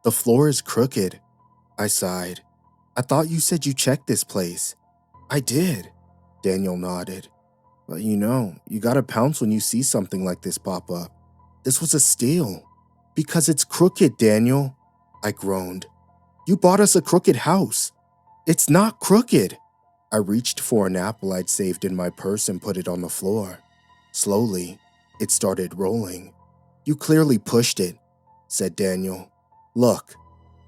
The floor is crooked, I sighed. I thought you said you checked this place. I did, Daniel nodded. But you gotta pounce when you see something like this pop up. This was a steal. Because it's crooked, Daniel, I groaned. You bought us a crooked house. It's not crooked. I reached for an apple I'd saved in my purse and put it on the floor. Slowly, it started rolling. You clearly pushed it, said Daniel. Look.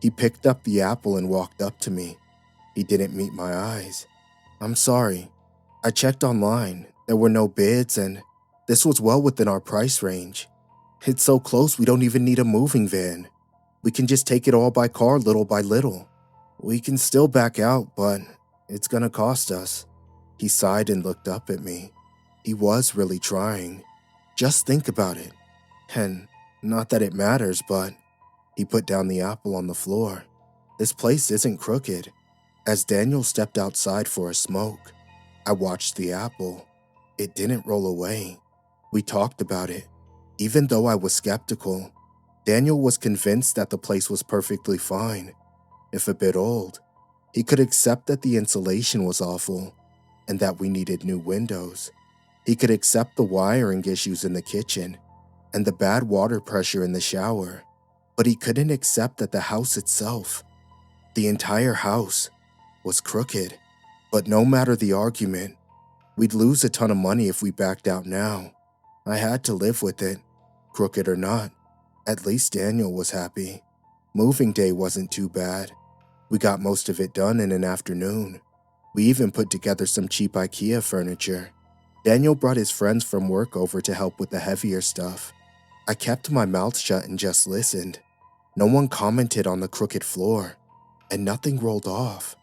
He picked up the apple and walked up to me. He didn't meet my eyes. I'm sorry. I checked online. There were no bids, and this was well within our price range. It's so close we don't even need a moving van. We can just take it all by car little by little. We can still back out, but it's gonna cost us. He sighed and looked up at me. He was really trying. Just think about it. And not that it matters, but he put down the apple on the floor. This place isn't crooked. As Daniel stepped outside for a smoke, I watched the apple. It didn't roll away. We talked about it. Even though I was skeptical, Daniel was convinced that the place was perfectly fine. If a bit old, he could accept that the insulation was awful and that we needed new windows. He could accept the wiring issues in the kitchen and the bad water pressure in the shower, but he couldn't accept that the house itself, the entire house, was crooked. But no matter the argument, we'd lose a ton of money if we backed out now. I had to live with it, crooked or not. At least Daniel was happy. Moving day wasn't too bad. We got most of it done in an afternoon. We even put together some cheap IKEA furniture. Daniel brought his friends from work over to help with the heavier stuff. I kept my mouth shut and just listened. No one commented on the crooked floor, and nothing rolled off.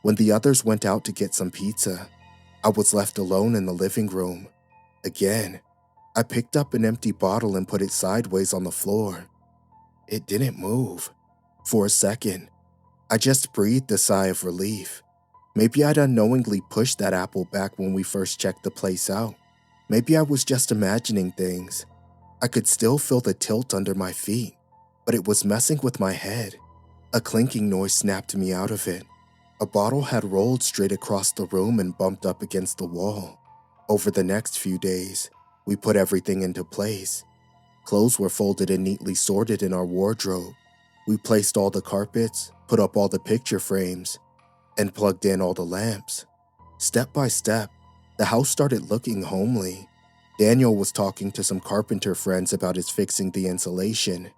When the others went out to get some pizza, I was left alone in the living room. Again, I picked up an empty bottle and put it sideways on the floor. It didn't move. For a second, I just breathed a sigh of relief. Maybe I'd unknowingly pushed that apple back when we first checked the place out. Maybe I was just imagining things. I could still feel the tilt under my feet, but it was messing with my head. A clinking noise snapped me out of it. A bottle had rolled straight across the room and bumped up against the wall. Over the next few days, we put everything into place. Clothes were folded and neatly sorted in our wardrobe. We placed all the carpets, put up all the picture frames, and plugged in all the lamps. Step by step, the house started looking homely. Daniel was talking to some carpenter friends about his fixing the insulation,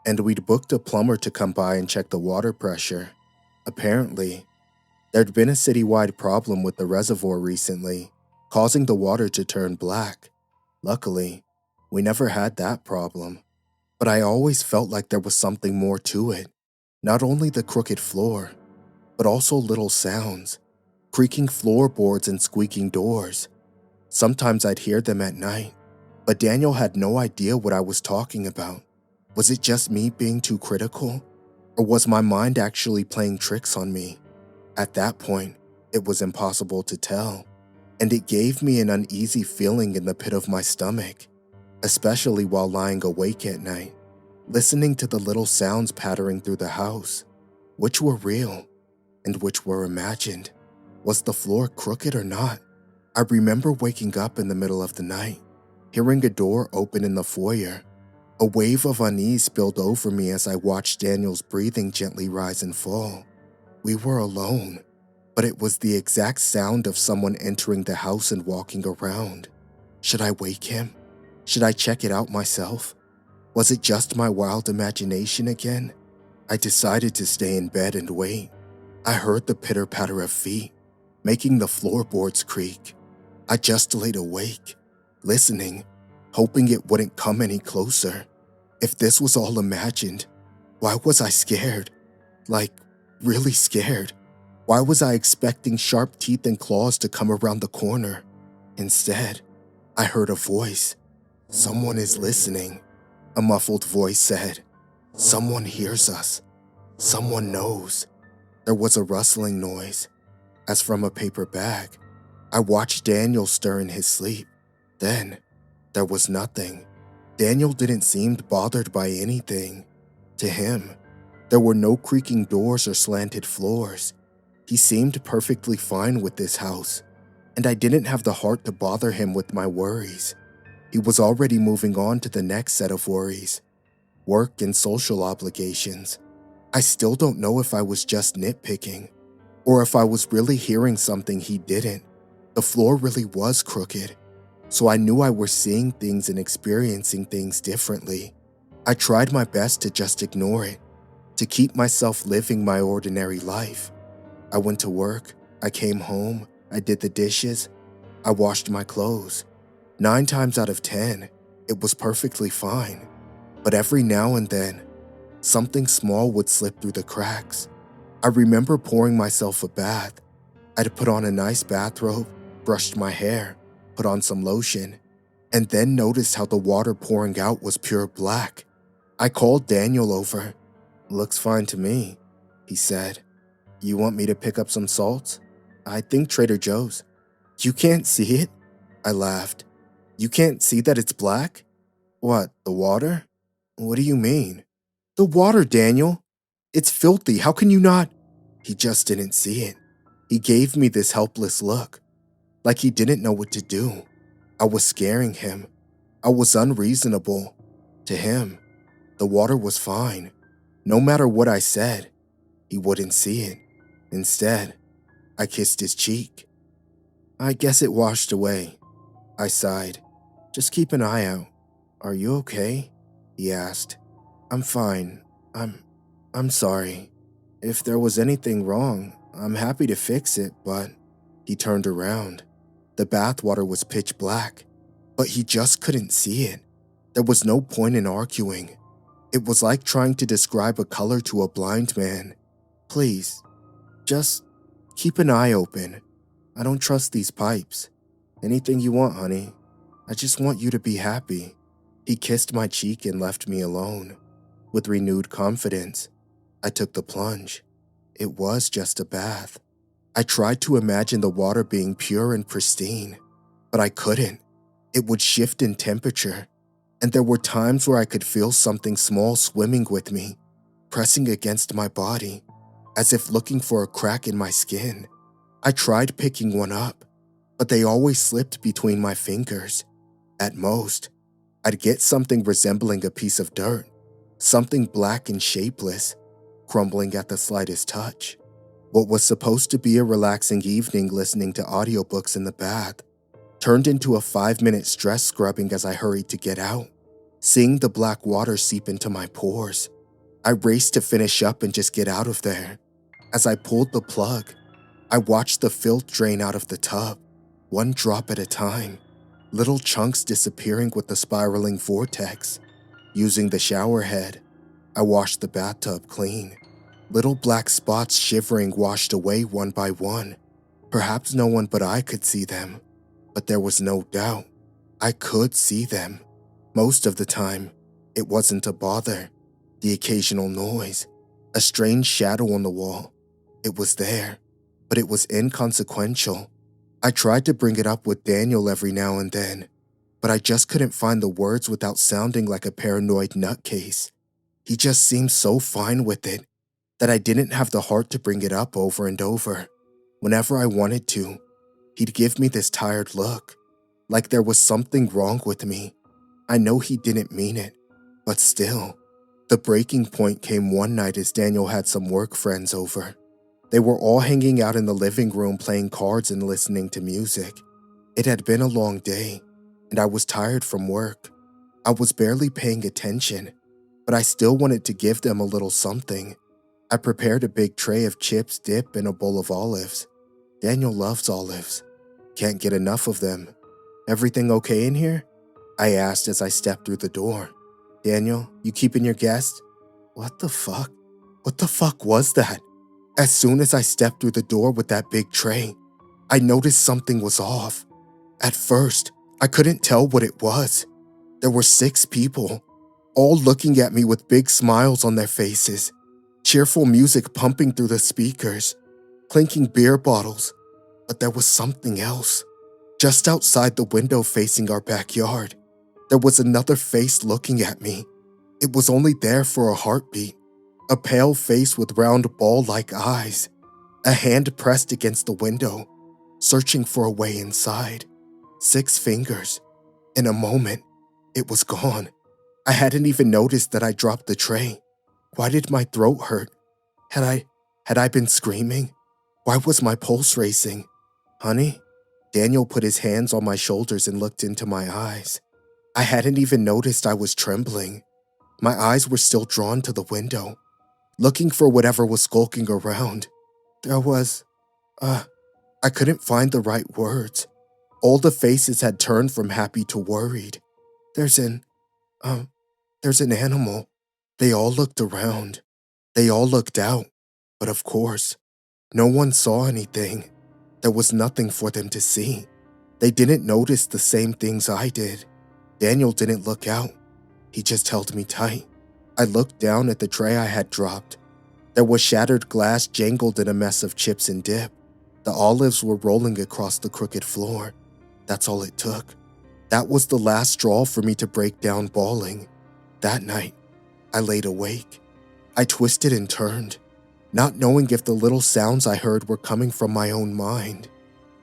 and we'd booked a plumber to come by and check the water pressure. Apparently, there'd been a citywide problem with the reservoir recently, causing the water to turn black. Luckily, we never had that problem. But I always felt like there was something more to it. Not only the crooked floor, but also little sounds, creaking floorboards and squeaking doors. Sometimes I'd hear them at night, but Daniel had no idea what I was talking about. Was it just me being too critical? Or was my mind actually playing tricks on me? At that point, it was impossible to tell, and it gave me an uneasy feeling in the pit of my stomach, especially while lying awake at night, listening to the little sounds pattering through the house. Which were real, and which were imagined? Was the floor crooked or not? I remember waking up in the middle of the night, hearing a door open in the foyer. A wave of unease spilled over me as I watched Daniel's breathing gently rise and fall. We were alone, but it was the exact sound of someone entering the house and walking around. Should I wake him? Should I check it out myself? Was it just my wild imagination again? I decided to stay in bed and wait. I heard the pitter-patter of feet, making the floorboards creak. I just laid awake, listening, hoping it wouldn't come any closer. If this was all imagined, why was I scared? Like, really scared? Why was I expecting sharp teeth and claws to come around the corner? Instead, I heard a voice. Someone is listening, a muffled voice said. Someone hears us. Someone knows. There was a rustling noise, as from a paper bag. I watched Daniel stir in his sleep. Then, there was nothing. Daniel didn't seem bothered by anything. To him, There were no creaking doors or slanted floors. He seemed perfectly fine with this house, and I didn't have the heart to bother him with my worries. He was already moving on to the next set of worries, work and social obligations. I still don't know if I was just nitpicking, or if I was really hearing something he didn't. The floor really was crooked, so I knew I was seeing things and experiencing things differently. I tried my best to just ignore it, to keep myself living my ordinary life. I went to work, I came home, I did the dishes, I washed my clothes. 9 times out of 10, it was perfectly fine. But every now and then, something small would slip through the cracks. I remember pouring myself a bath. I'd put on a nice bathrobe, brushed my hair, put on some lotion, and then noticed how the water pouring out was pure black. I called Daniel over. "Looks fine to me," he said. "You want me to pick up some salt?" "I think Trader Joe's." "You can't see it?" I laughed. "You can't see that it's black?" "What, the water?" "What do you mean?" "The water, Daniel. It's filthy. How can you not?" He just didn't see it. He gave me this helpless look, like he didn't know what to do. I was scaring him. I was unreasonable. To him, the water was fine. No matter what I said, he wouldn't see it. Instead, I kissed his cheek. "I guess it washed away," I sighed. "Just keep an eye out." "Are you okay?" he asked. "I'm fine. I'm sorry. If there was anything wrong, I'm happy to fix it, but..." He turned around. The bathwater was pitch black, but he just couldn't see it. There was no point in arguing. It was like trying to describe a color to a blind man. "Please, just keep an eye open. I don't trust these pipes. Anything you want, honey. I just want you to be happy." He kissed my cheek and left me alone. With renewed confidence, I took the plunge. It was just a bath. I tried to imagine the water being pure and pristine, but I couldn't. It would shift in temperature, and there were times where I could feel something small swimming with me, pressing against my body, as if looking for a crack in my skin. I tried picking one up, but they always slipped between my fingers. At most, I'd get something resembling a piece of dirt, something black and shapeless, crumbling at the slightest touch. What was supposed to be a relaxing evening listening to audiobooks in the bath turned into a 5-minute stress scrubbing as I hurried to get out. Seeing the black water seep into my pores, I raced to finish up and just get out of there. As I pulled the plug, I watched the filth drain out of the tub, one drop at a time, little chunks disappearing with the spiraling vortex. Using the shower head, I washed the bathtub clean. Little black spots shivering washed away one by one. Perhaps no one but I could see them, but there was no doubt. I could see them. Most of the time, it wasn't a bother. The occasional noise, a strange shadow on the wall. It was there, but it was inconsequential. I tried to bring it up with Daniel every now and then, but I just couldn't find the words without sounding like a paranoid nutcase. He just seemed so fine with it that I didn't have the heart to bring it up over and over. Whenever I wanted to, he'd give me this tired look, like there was something wrong with me. I know he didn't mean it, but still. The breaking point came one night as Daniel had some work friends over. They were all hanging out in the living room playing cards and listening to music. It had been a long day, and I was tired from work. I was barely paying attention, but I still wanted to give them a little something. I prepared a big tray of chips, dip, and a bowl of olives. Daniel loves olives. Can't get enough of them. "Everything okay in here?" I asked as I stepped through the door. "Daniel, you keeping your guest?" What the fuck? What the fuck was that? As soon as I stepped through the door with that big tray, I noticed something was off. At first, I couldn't tell what it was. There were 6 people, all looking at me with big smiles on their faces, cheerful music pumping through the speakers, clinking beer bottles. But there was something else. Just outside the window facing our backyard, there was another face looking at me. It was only there for a heartbeat. A pale face with round ball-like eyes. A hand pressed against the window, searching for a way inside. 6 fingers. In a moment, it was gone. I hadn't even noticed that I dropped the tray. Why did my throat hurt? Had I been screaming? Why was my pulse racing? Honey? Daniel put his hands on my shoulders and looked into my eyes. I hadn't even noticed I was trembling. My eyes were still drawn to the window, looking for whatever was skulking around. There was, I couldn't find the right words. All the faces had turned from happy to worried. There's an animal. They all looked around. They all looked out. But of course, no one saw anything. There was nothing for them to see. They didn't notice the same things I did. Daniel didn't look out. He just held me tight. I looked down at the tray I had dropped. There was shattered glass jangled in a mess of chips and dip. The olives were rolling across the crooked floor. That's all it took. That was the last straw for me to break down bawling. That night, I laid awake. I twisted and turned, not knowing if the little sounds I heard were coming from my own mind,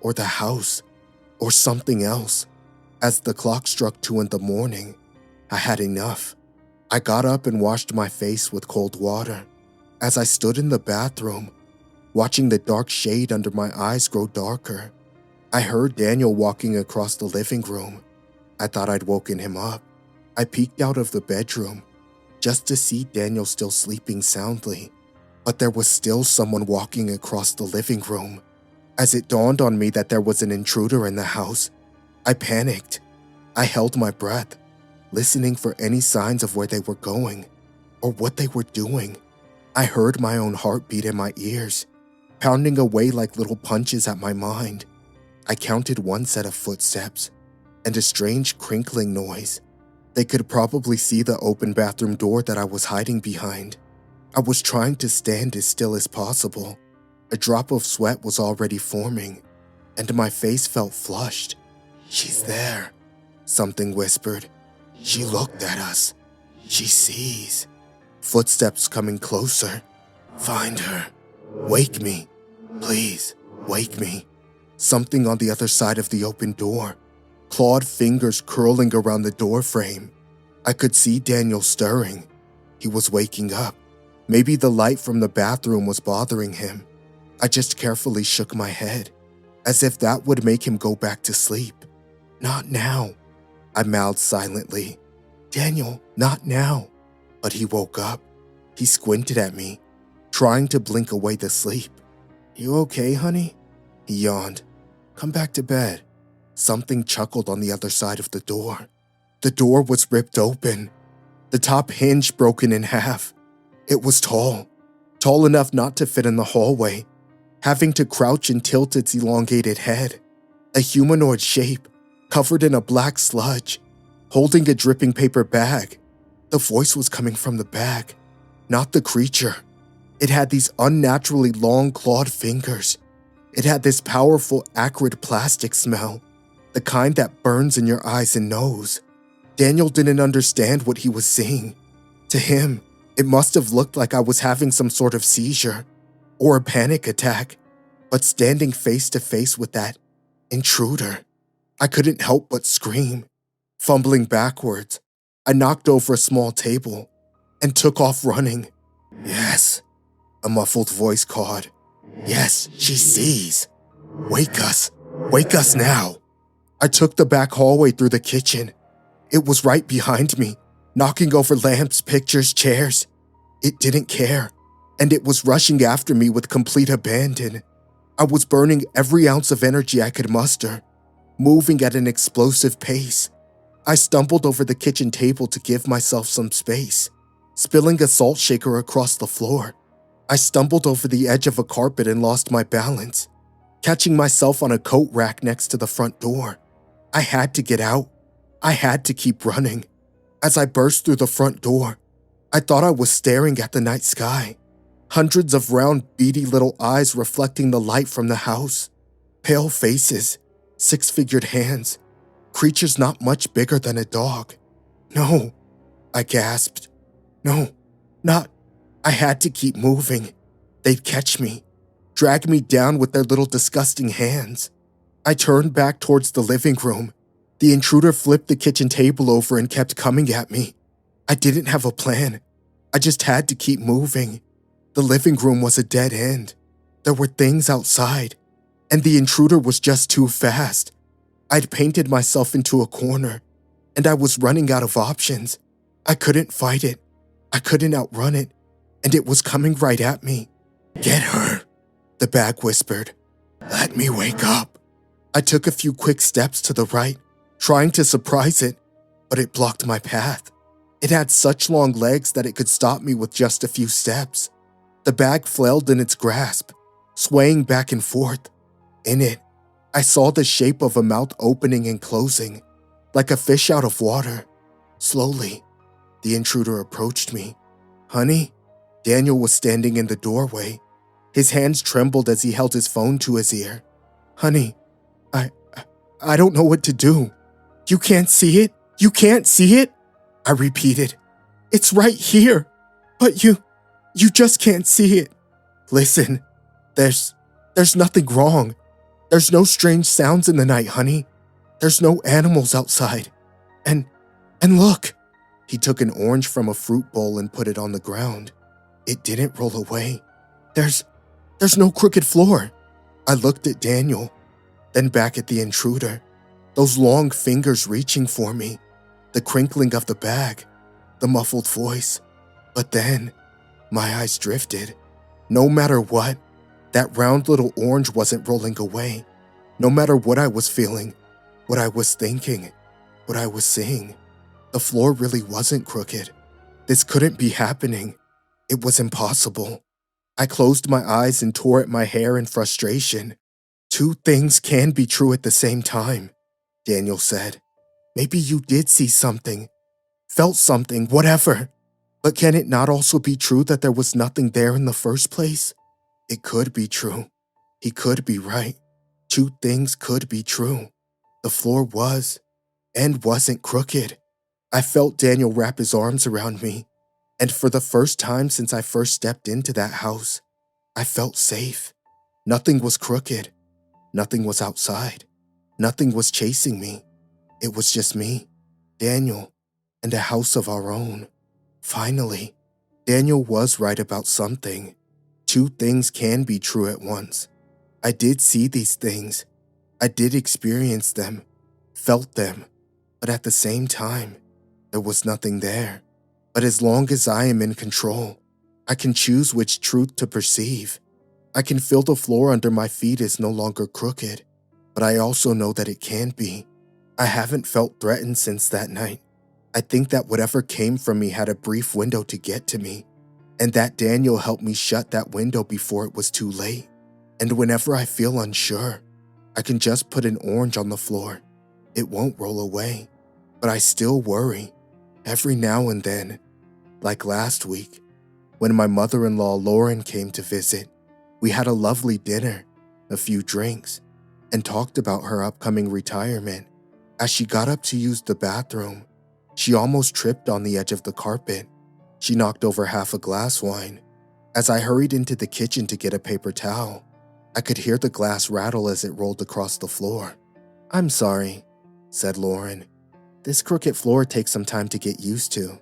or the house, or something else. As the clock struck 2 in the morning, I had enough. I got up and washed my face with cold water. As I stood in the bathroom, watching the dark shade under my eyes grow darker, I heard Daniel walking across the living room. I thought I'd woken him up. I peeked out of the bedroom, just to see Daniel still sleeping soundly. But there was still someone walking across the living room. As it dawned on me that there was an intruder in the house, I panicked. I held my breath, listening for any signs of where they were going, or what they were doing. I heard my own heartbeat in my ears, pounding away like little punches at my mind. I counted 1 set of footsteps, and a strange crinkling noise. They could probably see the open bathroom door that I was hiding behind. I was trying to stand as still as possible. A drop of sweat was already forming, and my face felt flushed. She's there, something whispered. She looked at us. She sees. Footsteps coming closer. Find her. Wake me. Please, wake me. Something on the other side of the open door. Clawed fingers curling around the door frame. I could see Daniel stirring. He was waking up. Maybe the light from the bathroom was bothering him. I just carefully shook my head, as if that would make him go back to sleep. Not now, I mouthed silently. Daniel, not now. But he woke up. He squinted at me, trying to blink away the sleep. You okay, honey? He yawned. Come back to bed. Something chuckled on the other side of the door. The door was ripped open, the top hinge broken in half. It was tall enough not to fit in the hallway, having to crouch and tilt its elongated head. A humanoid shape, covered in a black sludge, holding a dripping paper bag. The voice was coming from the bag, not the creature. It had these unnaturally long clawed fingers. It had this powerful, acrid plastic smell, the kind that burns in your eyes and nose. Daniel didn't understand what he was seeing. To him, it must have looked like I was having some sort of seizure or a panic attack, but standing face to face with that intruder, I couldn't help but scream. Fumbling backwards, I knocked over a small table and took off running. Yes, a muffled voice called. Yes, she sees. Wake us now. I took the back hallway through the kitchen. It was right behind me, knocking over lamps, pictures, chairs. It didn't care, and it was rushing after me with complete abandon. I was burning every ounce of energy I could muster, moving at an explosive pace. I stumbled over the kitchen table to give myself some space, spilling a salt shaker across the floor. I stumbled over the edge of a carpet and lost my balance, catching myself on a coat rack next to the front door. I had to get out. I had to keep running. As I burst through the front door, I thought I was staring at the night sky. Hundreds of round, beady little eyes reflecting the light from the house. Pale faces, 6-figured hands, creatures not much bigger than a dog. No, I gasped. No, I had to keep moving. They'd catch me, drag me down with their little disgusting hands. I turned back towards the living room. The intruder flipped the kitchen table over and kept coming at me. I didn't have a plan. I just had to keep moving. The living room was a dead end. There were things outside, and the intruder was just too fast. I'd painted myself into a corner, and I was running out of options. I couldn't fight it. I couldn't outrun it, and it was coming right at me. "Get her," the bag whispered. "Let me wake up." I took a few quick steps to the right, trying to surprise it, but it blocked my path. It had such long legs that it could stop me with just a few steps. The bag flailed in its grasp, swaying back and forth. In it, I saw the shape of a mouth opening and closing, like a fish out of water. Slowly, the intruder approached me. "Honey?" Daniel was standing in the doorway. His hands trembled as he held his phone to his ear. "Honey, I don't know what to do." "You can't see it? You can't see it?" I repeated. "It's right here, but you just can't see it." "Listen, there's nothing wrong. There's no strange sounds in the night, honey. There's no animals outside. And look." He took an orange from a fruit bowl and put it on the ground. It didn't roll away. There's no crooked floor." I looked at Daniel, then back at the intruder. Those long fingers reaching for me, the crinkling of the bag, the muffled voice. But then, my eyes drifted. No matter what, that round little orange wasn't rolling away. No matter what I was feeling, what I was thinking, what I was seeing, the floor really wasn't crooked. This couldn't be happening. It was impossible. I closed my eyes and tore at my hair in frustration. "Two things can be true at the same time," Daniel said. "Maybe you did see something, felt something, whatever. But can it not also be true that there was nothing there in the first place?" It could be true. He could be right. Two things could be true. The floor was and wasn't crooked. I felt Daniel wrap his arms around me, and for the first time since I first stepped into that house, I felt safe. Nothing was crooked. Nothing was outside. Nothing was chasing me. It was just me, Daniel, and a house of our own. Finally, Daniel was right about something. Two things can be true at once. I did see these things. I did experience them, felt them, but at the same time, there was nothing there. But as long as I am in control, I can choose which truth to perceive. I can feel the floor under my feet is no longer crooked, but I also know that it can be. I haven't felt threatened since that night. I think that whatever came from me had a brief window to get to me, and that Daniel helped me shut that window before it was too late. And whenever I feel unsure, I can just put an orange on the floor. It won't roll away, but I still worry, every now and then. Like last week, when my mother-in-law Lauren came to visit, we had a lovely dinner, a few drinks, and talked about her upcoming retirement. As she got up to use the bathroom, she almost tripped on the edge of the carpet. She knocked over half a glass wine. As I hurried into the kitchen to get a paper towel, I could hear the glass rattle as it rolled across the floor. "I'm sorry," said Lauren. "This crooked floor takes some time to get used to."